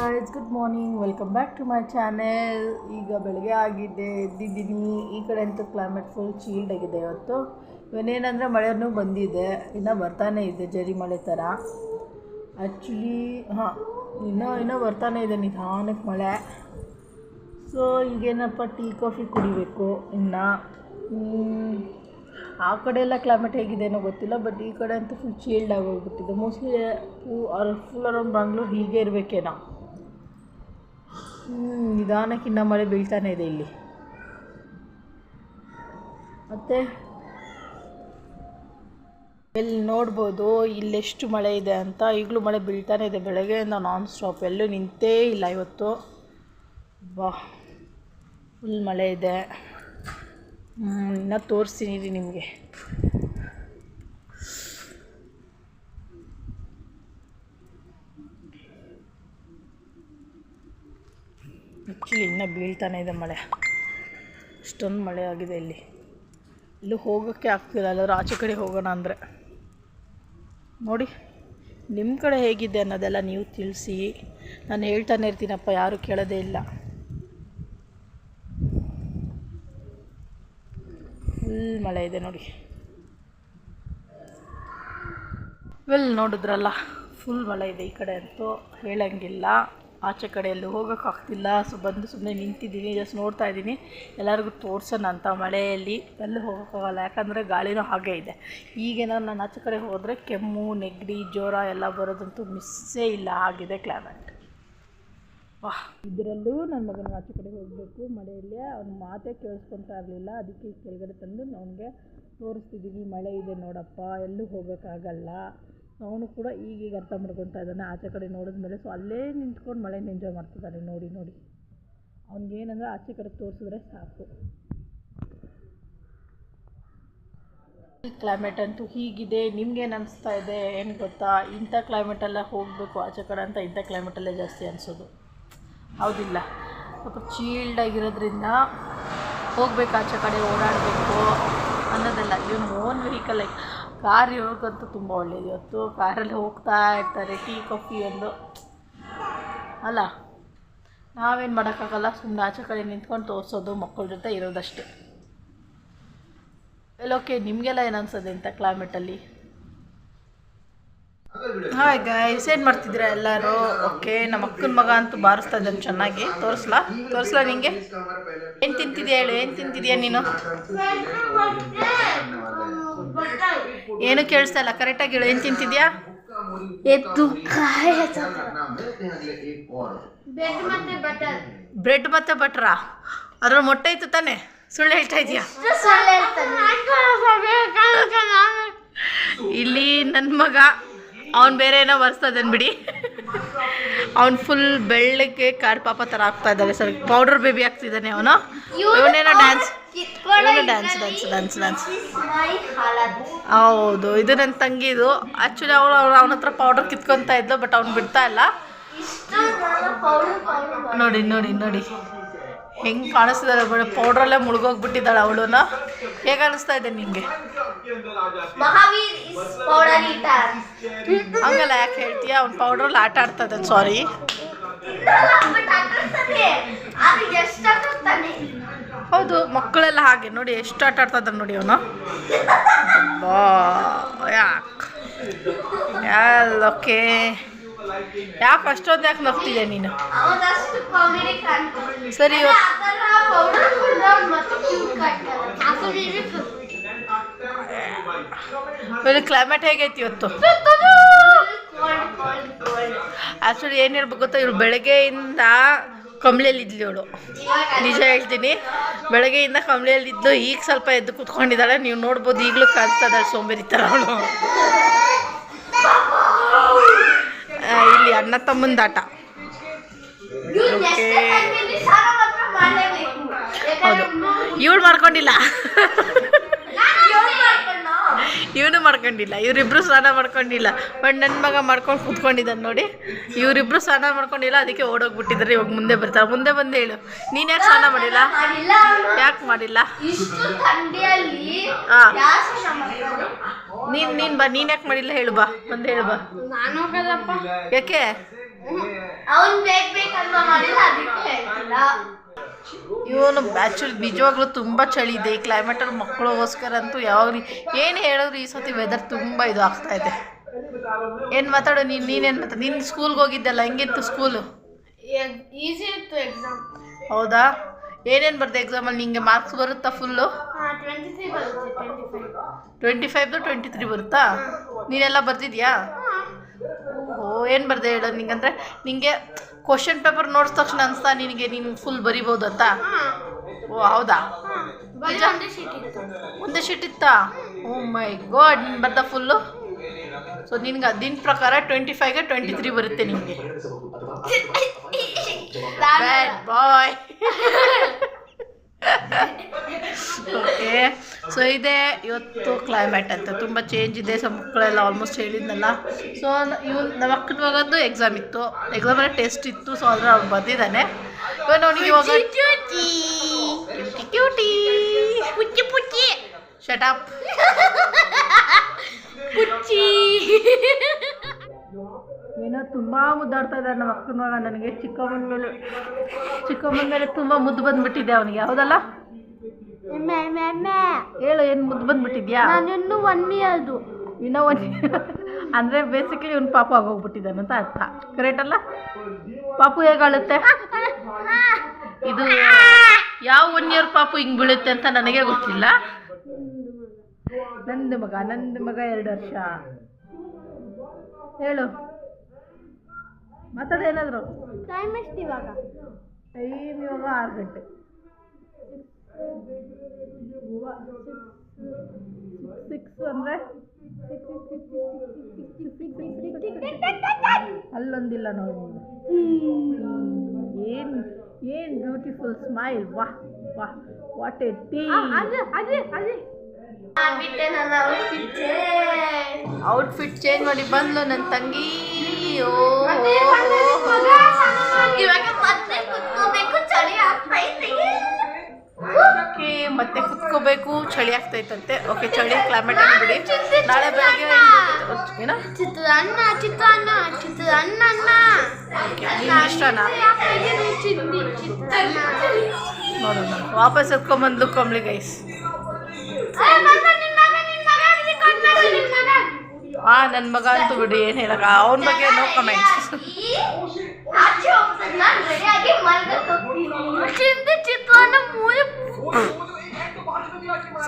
Guys, good morning. Welcome back to my channel. ಈಗ ಬೆಳಗ್ಗೆ ಆಗಿದೆ, ಎದ್ದಿದ್ದೀನಿ. ಈ ಕಡೆ ಅಂತೂ ಕ್ಲೈಮೇಟ್ ಫುಲ್ ಚೀಲ್ಡ್ ಆಗಿದೆ ಇವತ್ತು. ಇವನೇನಂದರೆ ಮಳೆನೂ ಬಂದಿದೆ, ಇನ್ನೂ ಬರ್ತಾನೆ ಇದೆ ಜರಿ ಮಳೆ ಥರ. ಆ್ಯಕ್ಚುಲಿ ಇನ್ನೂ ಬರ್ತಾನೆ ಇದೆ ನಿಧಾನಕ್ಕೆ ಮಳೆ. ಸೊ ಈಗೇನಪ್ಪ, ಟೀ ಕಾಫಿ ಕುಡಿಬೇಕು ಇನ್ನು. ಆ ಕಡೆ ಎಲ್ಲ ಕ್ಲೈಮೇಟ್ ಹೇಗಿದೆನೋ ಗೊತ್ತಿಲ್ಲ, ಬಟ್ ಈ ಕಡೆ ಅಂತೂ ಫುಲ್ ಚೀಲ್ಡ್ ಆಗೋಗ್ಬಿಟ್ಟಿದೆ. ಮೋಸ್ಟ್ಲಿ ಫುಲ್ ಅರೌಂಡ್ ಬ್ಯಾಂಗ್ಳೂರ್ ಹೀಗೆ ಇರಬೇಕೇನೋ. ನಿಧಾನಕ್ಕೆ ಇನ್ನೂ ಮಳೆ ಬೀಳ್ತಾನೆ ಇದೆ ಇಲ್ಲಿ. ಮತ್ತು ಇಲ್ಲಿ ನೋಡ್ಬೋದು ಇಲ್ಲೆಷ್ಟು ಮಳೆ ಇದೆ ಅಂತ. ಈಗಲೂ ಮಳೆ ಬೀಳ್ತಾನೆ ಇದೆ ಬೆಳಗ್ಗೆಯಿಂದ ನಾನ್ ಸ್ಟಾಪ್, ಎಲ್ಲೂ ನಿಂತೇ ಇಲ್ಲ ಇವತ್ತು. ಫುಲ್ ಮಳೆ ಇದೆ. ಇನ್ನೂ ತೋರಿಸ್ತೀನಿ ರೀ ನಿಮಗೆ. ಆ್ಯಕ್ಚುಲಿ ಇನ್ನೂ ಬೀಳ್ತಾನೆ ಇದೆ ಮಳೆ. ಅಷ್ಟೊಂದು ಮಳೆ ಆಗಿದೆ ಇಲ್ಲಿ. ಎಲ್ಲೂ ಹೋಗೋಕ್ಕೆ ಆಗ್ತಿಲ್ಲ, ಎಲ್ಲರೂ ಆಚೆ ಕಡೆ ಹೋಗೋಣ ಅಂದರೆ. ನೋಡಿ ನಿಮ್ಮ ಕಡೆ ಹೇಗಿದೆ ಅನ್ನೋದೆಲ್ಲ ನೀವು ತಿಳಿಸಿ. ನಾನು ಹೇಳ್ತಾನೆ ಇರ್ತೀನಪ್ಪ, ಯಾರೂ ಕೇಳೋದೇ ಇಲ್ಲ. ಫುಲ್ ಮಳೆ ಇದೆ ನೋಡಿ. ನೋಡಿದ್ರಲ್ಲ, ಫುಲ್ ಮಳೆ ಇದೆ ಈ ಕಡೆ ಅಂತೂ ಹೇಳಂಗಿಲ್ಲ. ಆಚೆ ಕಡೆಯಲ್ಲೂ ಹೋಗೋಕ್ಕಾಗ್ತಿಲ್ಲ. ಬಂದು ಸುಮ್ಮನೆ ನಿಂತಿದ್ದೀನಿ, ಜಸ್ಟ್ ನೋಡ್ತಾ ಇದ್ದೀನಿ ಎಲ್ಲರಿಗೂ ತೋರ್ಸೋಣ ಅಂತ. ಮಳೆಯಲ್ಲಿ ಎಲ್ಲೂ ಹೋಗೋಕ್ಕಾಗಲ್ಲ, ಯಾಕಂದರೆ ಗಾಳಿನೂ ಹಾಗೇ ಇದೆ. ಈಗೇನಾದ್ರು ನಾನು ಆಚೆ ಕಡೆ ಹೋದರೆ ಕೆಮ್ಮು, ನೆಗಡಿ, ಜ್ವರ ಎಲ್ಲ ಬರೋದಂತೂ ಮಿಸ್ಸೇ ಇಲ್ಲ, ಆಗಿದೆ ಕ್ಲೈಮೇಟ್. ಇದರಲ್ಲೂ ನನ್ನ ಮಗನಿಗೆ ಆಚೆ ಕಡೆ ಹೋಗಬೇಕು ಮಳೆಯಲ್ಲಿ. ಅವ್ನ ಮಾತೇ ಕೇಳಿಸ್ಕೊತಾ ಇರಲಿಲ್ಲ, ಅದಕ್ಕೆ ಕೆಳಗಡೆ ತಂದು ಅವನಿಗೆ ತೋರಿಸ್ತಿದ್ದೀನಿ. ಮಳೆ ಇದೆ ನೋಡಪ್ಪ, ಎಲ್ಲೂ ಹೋಗೋಕ್ಕಾಗಲ್ಲ. ಅವನು ಕೂಡ ಈಗೀಗ ಅರ್ಥ ಮಾಡ್ಕೊತಾ ಇದ್ದಾನೆ ಆಚೆ ಕಡೆ ನೋಡಿದ್ಮೇಲೆ. ಸೊ ಅಲ್ಲೇ ನಿಂತ್ಕೊಂಡು ಮಳೆನ ಎಂಜಾಯ್ ಮಾಡ್ತಿದ್ದಾನೆ. ನೋಡಿ ಅವ್ನಿಗೇನಂದರೆ ಆಚೆ ಕಡೆ ತೋರಿಸಿದ್ರೆ ಸಾಕು. ಕ್ಲೈಮೇಟ್ ಅಂತೂ ಹೀಗಿದೆ. ನಿಮ್ಗೇನು ಅನಿಸ್ತಾ ಇದೆ ಏನು ಗೊತ್ತಾ? ಇಂಥ ಕ್ಲೈಮೇಟೆಲ್ಲ ಹೋಗಬೇಕು ಆಚೆ ಕಡೆ ಅಂತ ಇಂಥ ಕ್ಲೈಮೇಟಲ್ಲೇ ಜಾಸ್ತಿ ಅನಿಸೋದು, ಹೌದಿಲ್ಲ? ಸ್ವಲ್ಪ ಚೀಲ್ಡಾಗಿರೋದ್ರಿಂದ ಹೋಗ್ಬೇಕು, ಆಚೆ ಕಡೆ ಓಡಾಡಬೇಕು ಅನ್ನೋದಲ್ಲ. ಇವನು ಓನ್ ವೆಹಿಕಲ್, ಲೈಕ್ ಕಾರ್ ಇರೋಕ್ಕಂತೂ ತುಂಬ ಒಳ್ಳೆಯದು. ಇವತ್ತು ಕಾರಲ್ಲಿ ಹೋಗ್ತಾ ಇರ್ತಾರೆ, ಟೀ ಕಾಫಿ ಒಂದು ಅಲ್ಲ. ನಾವೇನು ಮಾಡೋಕ್ಕಾಗಲ್ಲ, ಸುಮ್ಮನೆ ಆಚೆ ಕಡೆ ನಿಂತ್ಕೊಂಡು ತೋರಿಸೋದು, ಮಕ್ಕಳ ಜೊತೆ ಇರೋದಷ್ಟೇ. ಓಕೆ, ನಿಮಗೆಲ್ಲ ಏನು ಅನ್ಸೋದು ಇಂಥ ಕ್ಲೈಮೇಟಲ್ಲಿ? ಹಾಯ್ ಗೈಸ್, ಏನು ಮಾಡ್ತಿದ್ದೀರಾ ಎಲ್ಲರೂ? ಓಕೆ, ನಮ್ಮ ಅಕ್ಕನ ಮಗ ಅಂತೂ ಬಾರಿಸ್ತಾ ಇದ್ದಾನೆ ಚೆನ್ನಾಗಿ. ತೋರಿಸ್ಲಾ ನಿಂಗೆ? ಏನು ತಿಂತಿದ್ಯಾ ಹೇಳು, ಏನು ತಿಂತಿದ್ಯಾ ನೀನು? ಏನು ಕೇಳಿಸ್ತಾ ಇಲ್ಲ, ಕರೆಕ್ಟಾಗಿ ಹೇಳು, ಏನು ತಿಂತಿದ್ಯಾ? ಬ್ರೆಡ್ ಮತ್ತೆ ಬಟ್ರಾ? ಅದ್ರ ಮೊಟ್ಟೆ ಇತ್ತು ತಾನೆ? ಸುಳ್ಳು ಹೇಳ್ತಾ ಇದೆಯಾ? ಇಲ್ಲಿ ನನ್ನ ಮಗ ಅವ್ನು ಬೇರೆ ಏನೋ ಬರ್ಸ್ತಾ ಇದ್ದಾನೆ ಬಿಡಿ. ಅವ್ನು ಫುಲ್ ಬೆಳ್ಳಗೆ ಕಾರ್ ಪಾಪ ಥರ ಆಗ್ತಾ ಇದ್ದಾನೆ. ಸರಿ, ಪೌಡರ್ ಬೇಬಿ ಆಗ್ತಿದ್ದಾನೆ ಅವನು. ಇವನೇನೋ ಡ್ಯಾನ್ಸ್. ಹೌದು, ಇದು ನನ್ನ ತಂಗಿದು. ಆ್ಯಕ್ಚುಲಿ ಅವನ ಹತ್ರ ಪೌಡರ್ ಕಿತ್ಕೊತಾ ಇದ್ಲು, ಬಟ್ ಅವ್ನು ಬಿಡ್ತಾ ಇಲ್ಲ. ನೋಡಿ ನೋಡಿ ನೋಡಿ ಹೆಂಗೆ ಕಾಣಿಸ್ತಿದ್ದಾಳೆ, ಬರೀ ಪೌಡ್ರಲ್ಲೇ ಮುಳುಗೋಗ್ಬಿಟ್ಟಿದ್ದಾಳೆ ಅವಳನ್ನ. ಹೇಗೆ ಅನಿಸ್ತಾ ಇದೆ ನಿಂಗೆ? ಹಂಗಲ್ಲ, ಯಾಕೆ ಹೇಳ್ತೀಯಾ? ಅವ್ನು ಪೌಡ್ರಲ್ಲಿ ಆಟ ಆಡ್ತಾ ಇದ್ದಾನೆ. ಸಾರಿ. ಹೌದು, ಮಕ್ಕಳೆಲ್ಲ ಹಾಗೆ ನೋಡಿ, ಎಷ್ಟು ಆಟ ಆಡ್ತಾ ಇದ್ದಾನೆ ನೋಡಿ ಅವನು. ಓಕೆ, ಯಾಕೆ ಅಷ್ಟೊಂದು ಯಾಕೆ ನಗ್ತಿದ್ಯಾ ನೀನು? ಸರಿ, ಕ್ಲೈಮೇಟ್ ಹೇಗೈತಿ ಇವತ್ತು? ಆ್ಯಕ್ಚುಲಿ ಏನು ಹೇಳ್ಬೇಕು ಗೊತ್ತಾ, ಇವಳು ಬೆಳಗ್ಗೆಯಿಂದ ಕಂಬ್ಳಿಯಲ್ಲಿದ್ಲು. ಇವಳು ನಿಜ ಹೇಳ್ತೀನಿ, ಬೆಳಗ್ಗೆಯಿಂದ ಕಂಬ್ಳಿಯಲ್ಲಿದ್ದು ಈಗ ಸ್ವಲ್ಪ ಎದ್ದು ಕೂತ್ಕೊಂಡಿದ್ದಾಳೆ. ನೀವು ನೋಡ್ಬೋದು, ಈಗಲೂ ಕಾಣಿಸ್ತಾ ಇದ್ದಾಳೆ ಸೋಂಬೇರಿ ಥರ ಅವಳು. ಇಲ್ಲಿ ಅಣ್ಣ ತಮ್ಮಂದಾಟ. ಓಕೆ, ಹೌದು, ಇವಳು ಮಾಡ್ಕೊಂಡಿಲ್ಲ, ಇವನು ಮಾಡ್ಕೊಂಡಿಲ್ಲ, ಇವರಿಬ್ರು ಸ್ನಾನ ಮಾಡ್ಕೊಂಡಿಲ್ಲ. ಬಟ್ ನನ್ನ ಮಗ ಮಾಡ್ಕೊಂಡು ಕೂತ್ಕೊಂಡಿದ್ದಾನೆ ನೋಡಿ. ಇವರಿಬ್ರು ಸ್ನಾನ ಮಾಡ್ಕೊಂಡಿಲ್ಲ, ಅದಕ್ಕೆ ಓಡೋಗ್ಬಿಟ್ಟಿದ್ದಾರೆ. ಇವಾಗ ಮುಂದೆ ಬರ್ತಾರೆ. ಮುಂದೆ ಬಂದು ಹೇಳು, ನೀನು ಯಾಕೆ ಸ್ನಾನ ಮಾಡಿಲ್ಲ? ಯಾಕೆ ಮಾಡಿಲ್ಲ? ಹಾಂ, ನೀನು ಬಾ, ನೀನು ಯಾಕೆ ಮಾಡಿಲ್ಲ ಹೇಳು ಬಾ, ಬಂದು ಹೇಳು ಬಾ. ಯಾಕೆ ಅವನು ಬೇಕಂತ ಮಾಡಿಲ್ಲ ಅದಕ್ಕೆ ಹೇಳ್ತಿಲ್ಲ. ಇವನು ಆ್ಯಕ್ಚುಲಿ ನಿಜವಾಗ್ಲೂ ತುಂಬ ಚಳಿ ಇದೆ ಈ ಕ್ಲೈಮೇಟಲ್ಲಿ. ಮಕ್ಕಳಿಗೋಸ್ಕರ ಅಂತೂ ಯಾವಾಗಲೂ ಏನು ಹೇಳಿದ್ರು ಈ ಸತಿ ವೆದರ್ ತುಂಬ ಇದು ಆಗ್ತಾಯಿದೆ. ಏನು ಮಾತಾಡೋ ನೀನೇನು ಮಾತಾಡ? ನೀನು ಸ್ಕೂಲ್ಗೆ ಹೋಗಿದ್ದಲ್ಲ, ಹೆಂಗಿತ್ತು ಸ್ಕೂಲು? ಈಸಿ ಇತ್ತು ಎಕ್ಸಾಮ್. ಹೌದಾ? ಏನೇನು ಬರ್ದೆ ಎಕ್ಸಾಮಲ್ಲಿ? ನಿಂಗೆ ಮಾರ್ಕ್ಸ್ ಬರುತ್ತಾ ಫುಲ್ಲು? 23 ಬರುತ್ತೆ. 25 23 ಬರುತ್ತಾ? ನೀನೆಲ್ಲ ಬರ್ದಿದ್ಯಾ? ಓ, ಏನು ಬರ್ದೆ ಹೇಳೋ ನಿಂಗಂದರೆ ನಿಂಗೆ ಕ್ವಶನ್ ಪೇಪರ್ ನೋಡಿದ ತಕ್ಷಣ ಅನಿಸ್ತಾ ನಿನಗೆ ನೀನು ಫುಲ್ ಬರಿಬೋದು ಅಂತ? ಓ ಹೌದಾ? ಒಂದೇ ಶೀಟ್ ಇತ್ತಾ? ಓ ಮೈ ಗಾಡ್, ನೀನು ಬರ್ದ ಫುಲ್ಲು? ಸೊ ನಿನ್ಗೆ ಅದಿನ ಪ್ರಕಾರ 25ಗೆ 23 ಬರುತ್ತೆ ನಿಮಗೆ. ಬ್ಯಾಡ್ ಬಾಯ್. ಓಕೆ, ಸೊ ಇದೆ ಇವತ್ತು ಕ್ಲೈಮೇಟ್ ಅಂತ ತುಂಬ ಚೇಂಜ್ ಇದೆ. ಸೊ ಮಕ್ಕಳೆಲ್ಲ ಆಲ್ಮೋಸ್ಟ್ ಹೇಳಿದ್ನಲ್ಲ. ಸೊ ಇವನು ನಮ್ಮ ಅಕ್ಕನ ಮಗಂದು ಎಕ್ಸಾಮ್ ಇತ್ತು, ಎಕ್ಸಾಮಲ್ಲಿ ಟೆಸ್ಟ್ ಇತ್ತು. ಸೊ ಅದ್ರ ಅವ್ನು ಬಂದಿದ್ದಾನೆ. ಇವಾಗ ಅವನಿಗೆ ಇವಾಗ ಕ್ಯೂಟಿ ಪುಚ್ಚಿ ಶಟಪ್ ಪುಚ್ಚಿ ಏನೋ ತುಂಬ ಮುದ್ದಾಡ್ತಾ ಇದ್ದಾರೆ ನಮ್ಮ ಅಕ್ಕನ ಮಗ. ನನಗೆ ಚಿಕ್ಕಮ್ಮನ ಮೇಲೆ ತುಂಬ ಮುದ್ದು ಬಂದುಬಿಟ್ಟಿದೆ ಅವನಿಗೆ, ಹೌದಲ್ಲ? ಹೇಳು, ಏನು ಮುದ್ದು ಬಂದುಬಿಟ್ಟಿದ್ಯಾ? ನಾನಿನ್ನು 1 ಇಯರ್ದು. ಇನ್ನೂ 1 ಅಂದರೆ ಬೇಸಿಕಲಿ ಇವ್ನು ಪಾಪು ಆಗೋಗ್ಬಿಟ್ಟಿದ್ದಾನೆ ಅಂತ ಅರ್ಥ. ಕರೆಕ್ಟ್ ಅಲ್ಲ? ಪಾಪು ಹೇಗಾಳುತ್ತೆ? ಇದು ಯಾವ 1 ಇಯರ್ ಪಾಪು ಹಿಂಗೆ ಬೀಳುತ್ತೆ ಅಂತ ನನಗೆ ಗೊತ್ತಿಲ್ಲ. ನಂದು ಮಗ 2 ವರ್ಷ. ಹೇಳು, ಮಾತಾಡೇನಾದ್ರು. ಟೈಮ್ ಎಷ್ಟು ಇವಾಗ? ಟೈಮ್ ಇವಾಗ 6 ಗಂಟೆ. 6 ಅಂದರೆ ಅಲ್ಲೊಂದಿಲ್ಲ ನೋಡಿ. ಏನು ಬ್ಯೂಟಿಫುಲ್ ಸ್ಮೈಲ್. ವಾಹ್ ವಾಹ್, what A tea. Outfit change ಮಾಡಿ ಬಂದ್ಲು ನನ್ನ ತಂಗಿ. ಓಕೆ, ಮತ್ತೆ ಕುತ್ಕೋಬೇಕು, ಚಳಿ ಆಗ್ತೈತಂತೆ. ಓಕೆ, ಚಳಿ ಕ್ಲೈಮೇಟ್ ಬಿಡಿ. ನಾಳೆ ಬೆಳಗ್ಗೆ ಏನೋ ಚಿತ್ರಾನ್ನ ನಿಮ್ಗೆ ಇಷ್ಟನಾ? ನೋಡೋಣ, ವಾಪಸ್ ಎತ್ಕೊಂಬಂದ್ಲು ಕಂಬ್ಳಿ ಗೈಸ್. ನನ್ನ ಮಗ ಅಂತೂ ಬಿಡಿ, ಏನು ಹೇಳಕ್ಕ, ಅವನ ಬಗ್ಗೆ ನೋ ಕಮೆಂಟ್ಸ್.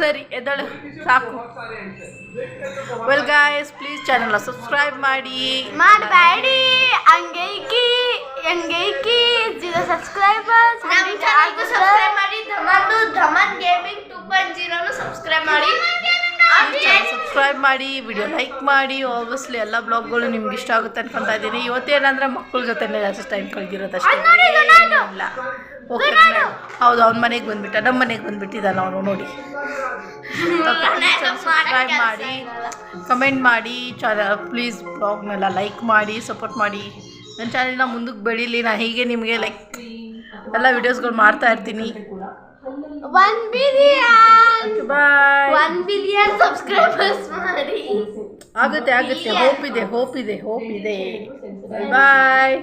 ಸರಿ ಎದಳು ಸಾಕು. ವೆಲ್ ಗಾಯ್ಸ್, ಪ್ಲೀಸ್ ಚಾನಲ್ನ ಸಬ್ಸ್ಕ್ರೈಬ್ ಮಾಡಬೇಡಿ. ಹಂಗೈಕಿ 0 ಸಬ್ಸ್ಕ್ರೈಬರ್ಸ್. ನಮ್ಮ ಚಾನಲ್ಗೂ ಸಬ್ಸ್ಕ್ರೈಬ್ ಮಾಡಿ. ಧಮನ್ ಗೇಮಿಂಗ್ 2.0 ಸಬ್ಸ್ಕ್ರೈಬ್ ಮಾಡಿ. ಸಬ್ಸ್ಕ್ರೈಬ್ ಮಾಡಿ, ವಿಡಿಯೋ ಲೈಕ್ ಮಾಡಿ. ಆಬ್ವಿಯಸ್ಲಿ ಎಲ್ಲ ಬ್ಲಾಗ್ಗಳು ನಿಮ್ಗೆ ಇಷ್ಟ ಆಗುತ್ತೆ ಅನ್ಕೊತಾ ಇದ್ದೀನಿ. ಇವತ್ತೇನಂದರೆ ಮಕ್ಕಳ ಜೊತೆನೇ ಜಾಸ್ತಿ ಟೈಮ್ ಕಳೆದಿರೋದಷ್ಟೇ ಇಲ್ಲ. ಓಕೆ, ಹೌದು, ಅವ್ನ ಮನೆಗೆ ಬಂದುಬಿಟ್ಟ, ನಮ್ಮ ಮನೆಗೆ ಬಂದುಬಿಟ್ಟಿದ್ದಾನೆ ಅವನು ನೋಡಿ. ಸಬ್ಸ್ಕ್ರೈಬ್ ಮಾಡಿ, ಕಮೆಂಟ್ ಮಾಡಿ, ಪ್ಲೀಸ್ ಬ್ಲಾಗ್ನೆಲ್ಲ ಲೈಕ್ ಮಾಡಿ, ಸಪೋರ್ಟ್ ಮಾಡಿ. ನನ್ನ ಚಾನಲ್ನ ಮುಂದಕ್ಕೆ ಬೆಳೀಲಿ. ನಾನು ಹೀಗೆ ನಿಮಗೆ ಲೈಕ್ ಎಲ್ಲ ವೀಡಿಯೋಸ್ಗಳು ಮಾಡ್ತಾ ಇರ್ತೀನಿ. 1 ಬಿಲಿಯನ್. ಬಾಯ್. 1 ಬಿಲಿಯನ್ ಸಬ್ಸ್ಕ್ರೈಬರ್ಸ್ ಮಾಡಿ. ಆಗುತ್ತೆ, ಹೋಪ್ ಇದೆ. ಬಾಯ್.